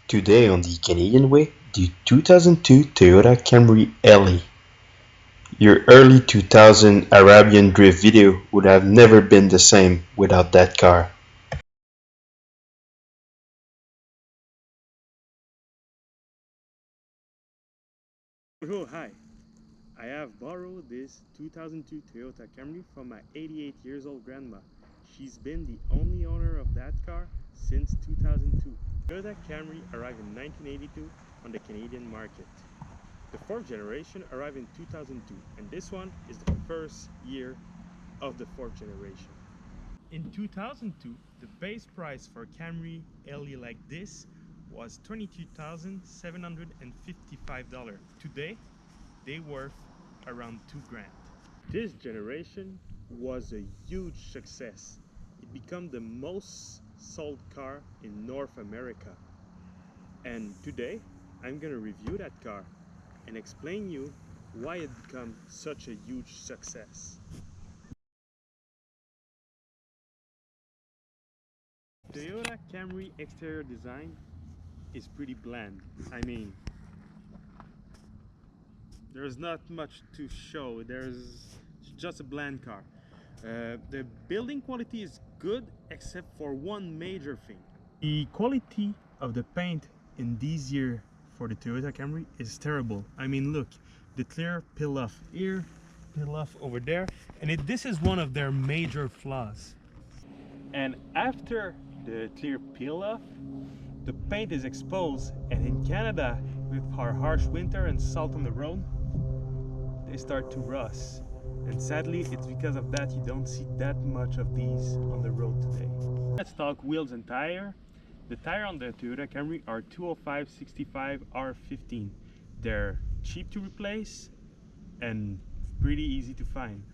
Today on the Canadian Way, the 2002 Toyota Camry LE. Your early 2000 Arabian Drift video would have never been the same without that car. Oh, hi. I have borrowed this 2002 Toyota Camry from my 88 years old grandma. She's been the only owner of that car since 2002. Toyota Camry arrived in 1982 on the Canadian market. The fourth generation arrived in 2002, and this one is the first year of the fourth generation. In 2002, the base price for Camry LE like this was $22,755. Today, they worth around 2 grand. This generation was a huge success. It became the most sold car in North America. And today, I'm gonna review that car and explain you why it became such a huge success. Toyota Camry exterior design is pretty bland. I mean, there's not much to show. There's just a bland car. The building quality is good except for one major thing. The quality of the paint in this year for the Toyota Camry is terrible. I mean, look, the clear peel off here, peel off over there, and this is one of their major flaws. And after the clear peel off, the paint is exposed, and in Canada, with our harsh winter and salt on the road, they start to rust. And sadly, it's because of that you don't see that much of these on the road today. Let's talk wheels and tire. The tire on the Toyota Camry are 205/65 R15. They're cheap to replace and pretty easy to find.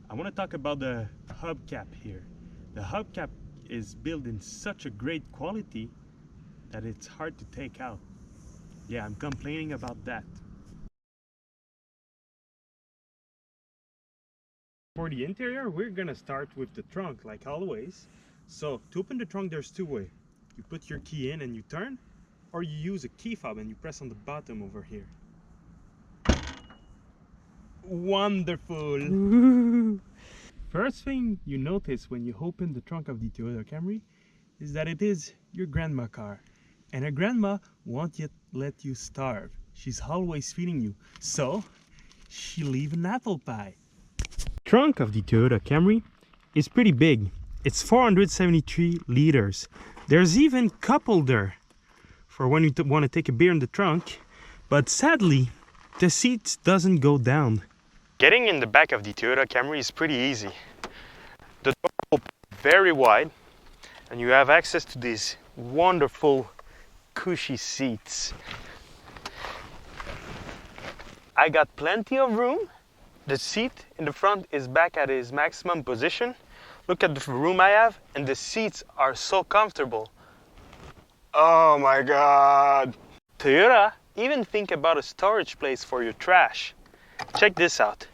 I want to talk about the hubcap here. The hubcap is built in such a great quality that it's hard to take out. Yeah, I'm complaining about that. For the interior, we're gonna start with the trunk like always. So to open the trunk, there's two ways. You put your key in and you turn, or you use a key fob and you press on the bottom over here. Wonderful! First thing you notice when you open the trunk of the Toyota Camry is that it is your grandma car. And her grandma won't yet let you starve. She's always feeding you. So she leave an apple pie. Trunk of the Toyota Camry is pretty big. It's 473 liters. There's even cup holder for when you want to take a beer in the trunk. But sadly, the seat doesn't go down. Getting in the back of the Toyota Camry is pretty easy. The door opens very wide, and you have access to these wonderful cushy seats. I got plenty of room. The seat in the front is back at its maximum position. Look at the room I have, and the seats are so comfortable. Oh my god! Toyota even think about a storage place for your trash. Check this out.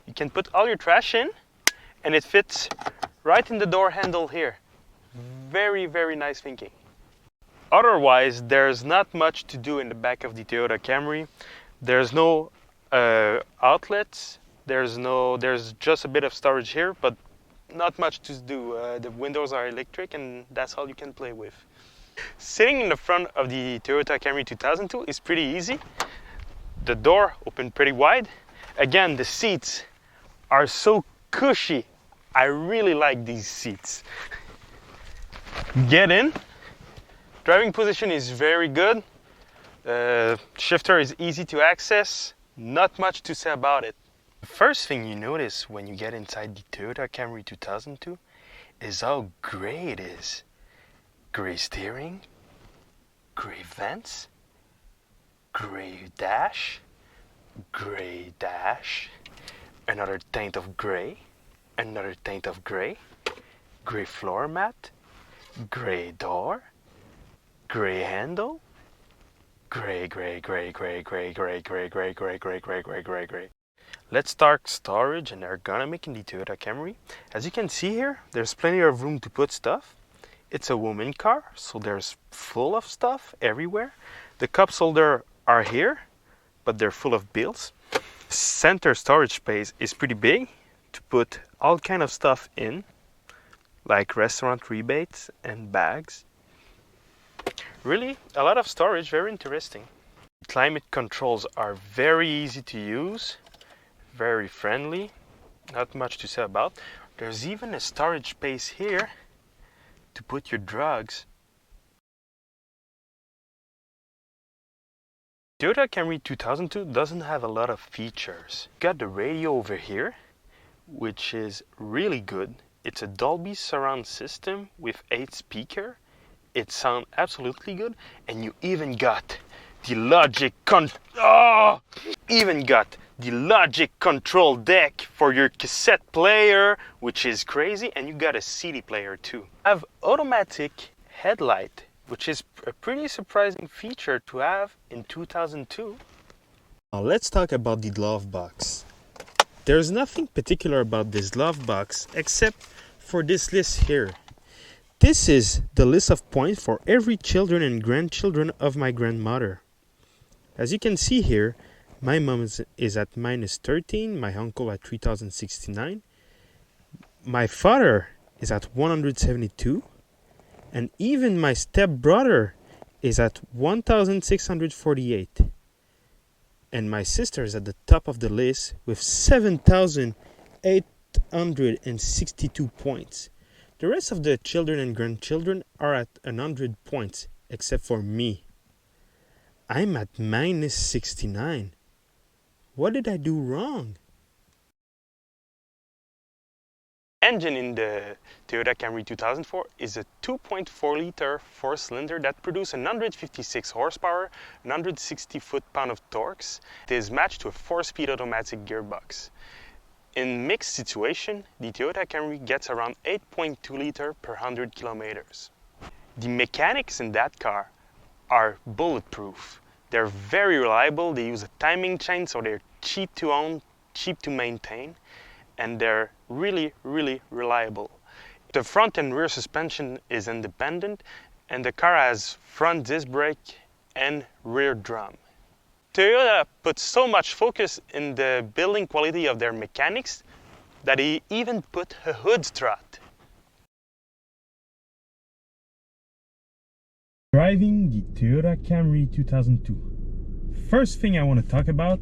You can put all your trash in, and it fits right in the door handle here. Very, very nice thinking. Otherwise, there's not much to do in the back of the Toyota Camry. There's no outlets. There's just a bit of storage here, but not much to do. The windows are electric, and that's all you can play with. Sitting in the front of the Toyota Camry 2002 is pretty easy. The door opened pretty wide. Again, the seats are so cushy. I really like these seats. Get in. Driving position is very good. Shifter is easy to access. Not much to say about it. The first thing you notice when you get inside the Toyota Camry 2002 is how gray it is. Gray steering, gray vents, gray dash, another tint of gray, another tint of gray, gray floor mat, gray door, gray handle, gray. Let's start storage and ergonomic in the Toyota Camry. As you can see here, there's plenty of room to put stuff. It's a woman car, so there's full of stuff everywhere. The cup holder are here, but they're full of bills. Center storage space is pretty big to put all kind of stuff in, like restaurant rebates and bags. Really, a lot of storage, very interesting. Climate controls are very easy to use, very friendly, not much to say about. There's even a storage space here to put your drugs. Toyota Camry 2002 doesn't have a lot of features. Got the radio over here, which is really good. It's a Dolby surround system with 8 speakers. It sounds absolutely good, and you even got the Logic control deck for your cassette player, which is crazy, and you got a CD player too. I have automatic headlight, which is a pretty surprising feature to have in 2002. Now let's talk about the glove box. There's nothing particular about this glove box except for this list here. This is the list of points for every children and grandchildren of my grandmother. As you can see here, my mom is at -13, my uncle at 3069, my father is at 172, and even my stepbrother is at 1648. And my sister is at the top of the list with 7862 points. The rest of the children and grandchildren are at 100 points, except for me. I'm at -69. What did I do wrong? Engine in the Toyota Camry 2004 is a 2.4 liter 4-cylinder that produces 156 horsepower, 160 foot-pound of torques. It is matched to a 4-speed automatic gearbox. In mixed situation, the Toyota Camry gets around 8.2 liter per 100 kilometers. The mechanics in that car are bulletproof. They're very reliable. They use a timing chain, so they're cheap to own, cheap to maintain, and they're really, really reliable. The front and rear suspension is independent, and the car has front disc brake and rear drum. Toyota puts so much focus in the building quality of their mechanics that they even put a hood strut. Driving the Toyota Camry 2002. First thing I want to talk about,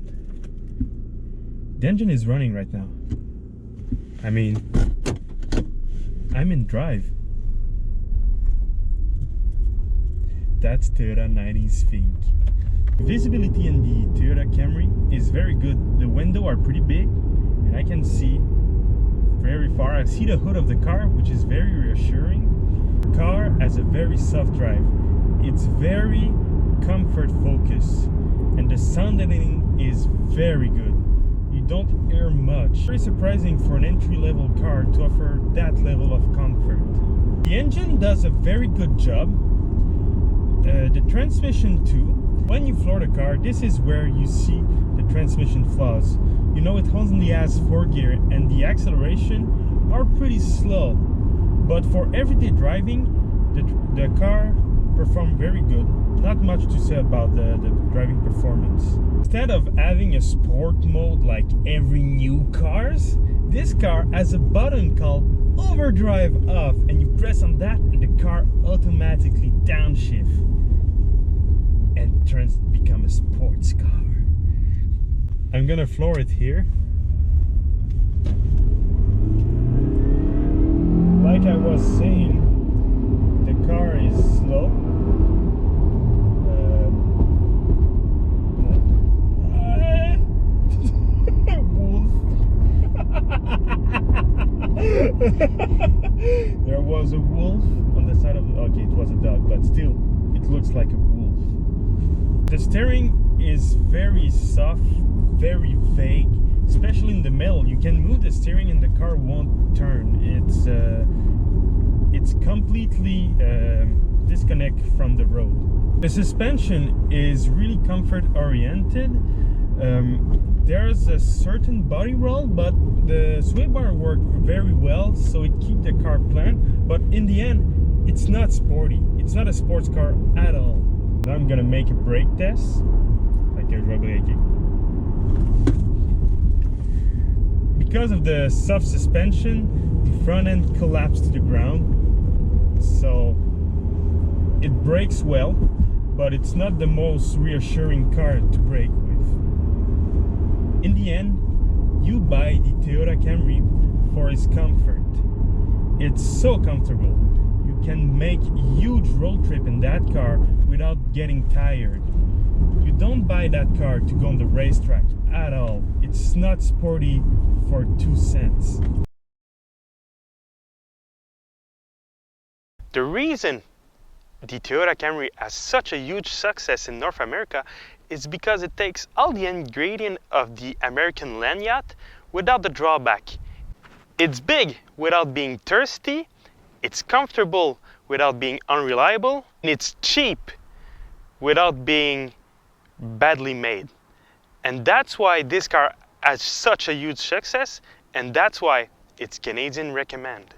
the engine is running right now. I mean, I'm in drive. That's Toyota 90s thing. Visibility in the Toyota Camry is very good. The windows are pretty big and I can see very far. I see the hood of the car, which is very reassuring. The car has a very soft drive. It's very comfort focused and the sound editing is very good. You don't hear much. Very surprising for an entry-level car to offer that level of comfort. The engine does a very good job. The transmission too. When you floor the car, this is where you see the transmission flaws. You know, it only has 4 gears and the acceleration are pretty slow. But for everyday driving, the car performs very good. Not much to say about the driving performance. Instead of having a sport mode like every new cars, this car has a button called overdrive off, and you press on that and the car automatically downshift and become a sports car. I'm gonna floor it here. Like I was saying, the car is slow. Wolf. There was a wolf on the side of the... Okay, it was a dog, but still, it looks like a wolf. The steering is very soft, very vague, especially in the middle. You can move the steering and the car won't turn. It's completely disconnect from the road. The suspension is really comfort oriented. There's a certain body roll, but the sway bar worked very well, so it keeps the car planned. But in the end, it's not sporty. It's not a sports car at all. Now I'm gonna make a brake test. Because of the soft suspension, the front end collapsed to the ground, so it brakes well, but it's not the most reassuring car to brake with. In the end, you buy the Toyota Camry for its comfort. It's so comfortable. You can make a huge road trip in that car without getting tired. You don't buy that car to go on the racetrack at all. It's not sporty for 2 cents. The reason the Toyota Camry has such a huge success in North America is because it takes all the ingredient of the American land yacht without the drawback. It's big without being thirsty, it's comfortable without being unreliable, and it's cheap without being badly made. And that's why this car has such a huge success, and that's why it's Canadian recommend.